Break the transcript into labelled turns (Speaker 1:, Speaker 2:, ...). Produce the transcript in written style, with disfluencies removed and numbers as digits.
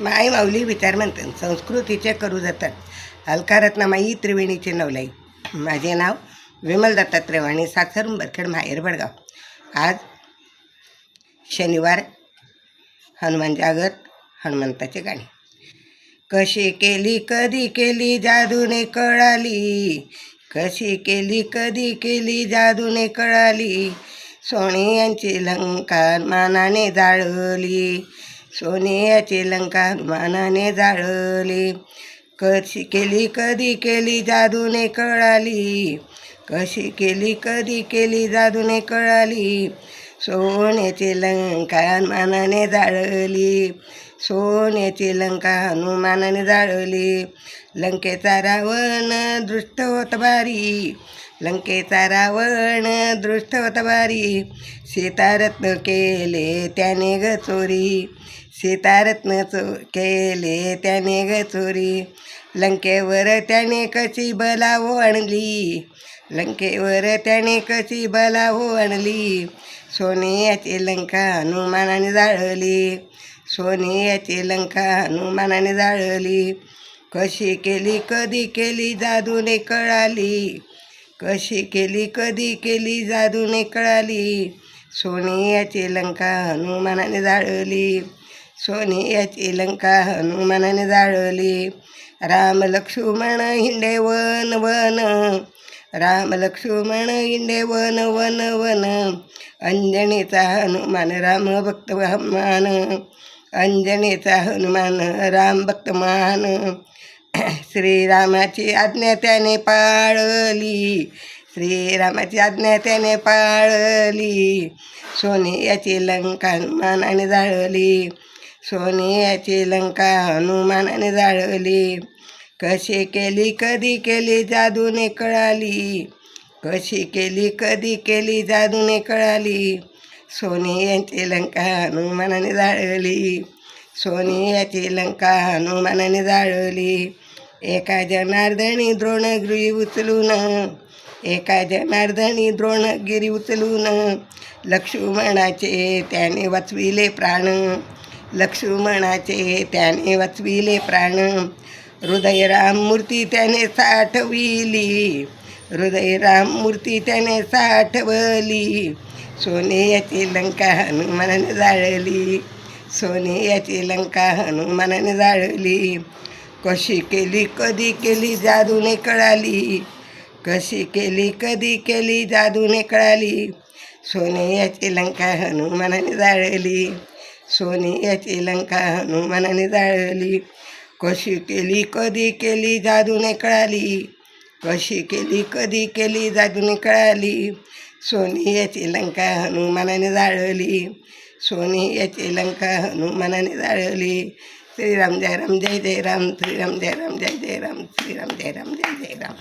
Speaker 1: माई माऊली विचार म्हणतात संस्कृतीचे करू जातात अलकारत्नमाई त्रिवेणीचे नवलाई. माझे नाव विमल दत्तात्रय वाणी, सासर उंबरखेड, माहेर बडगाव. आज शनिवार, हनुमान जागत, हनुमंताचे गाणे. कशी केली कधी केली जादूने कळाली, कशी केली कधी केली जादूने कळाली, सोनियांची लंका मानाने जाळली, सोनियाची लंका मानाने जाळली. कशी केली कधी केली जादूने कळाली, कशी केली कधी केली जादूने कळाली, सोन्याची लंका हनुमानाने जाळली, सोन्याची लंका हनुमानाने जाळली. लंकेचा रावण दृष्ट होत भारी, लंकेचा रावण दृष्ट होत भारी, सीतारत्न केले त्याने ग चोरी, सीतारत्न केले त्याने ग चोरी. लंकेवर त्याने कशी बलावो आणली, लंकेवर त्याने कशी बलावो आणली, सोनियाची लंका हनुमानाने जाळली, सोनियाची लंका हनुमानाने जाळली. कशी केली कधी केली जादूने कळाली, कशी केली कधी केली जादूने कळाली, सोनियाची लंका हनुमानाने जाळली, सोनियाची लंका हनुमानाने जाळली. राम लक्ष्मण हिंडे वन वन, राम लक्ष्मण हिंडे वन वन वन, अंजनीचा हनुमान राम भक्त मान, अंजनीचा हनुमान राम भक्त मान. श्रीरामाची आज्ञा त्याने पाळली, श्रीरामाची आज्ञा त्याने पाळली, सोनियाची लंका हनुमानाने जाळली, सोनियाची लंका हनुमानाने जाळली. कशी केली कधी केली जादूने कळाली, कशी केली कधी केली जादूने कळाली, सोनियाची लंका हनुमानाने जाळली, सोनियाची लंका हनुमानाने जाळली. एका जनार्दनी द्रोणगिरी उचलून, एका जनार्दनी द्रोणगिरी उचलून, लक्ष्मणाचे त्याने वाचविले प्राण, लक्ष्मणाचे त्याने वाचविले प्राण. हृदय राम मूर्ती त्याने साठविली, हृदय राम मूर्ती त्याने साठवली, सोनियाची लंका हनुमानाने जाळली, सोनियाची लंका हनुमानाने जाळली. कशी केली कधी केली जादूने कळाली, कशी केली कधी केली जादूने कळाली, सोनियाची लंका हनुमानाने जाळली, सोनियाची लंका हनुमानाने जाळली. कशी केली कधी केली जादूने कळाली, कशी केली कधी केली जादूने कळाली, सोनियाची लंका हनुमानाने जाळली, सोनियाची लंका हनुमानाने जाळली. श्रीराम जय राम जय जय राम, श्रीराम जय राम जय जय राम, श्रीराम जय राम जय जय राम.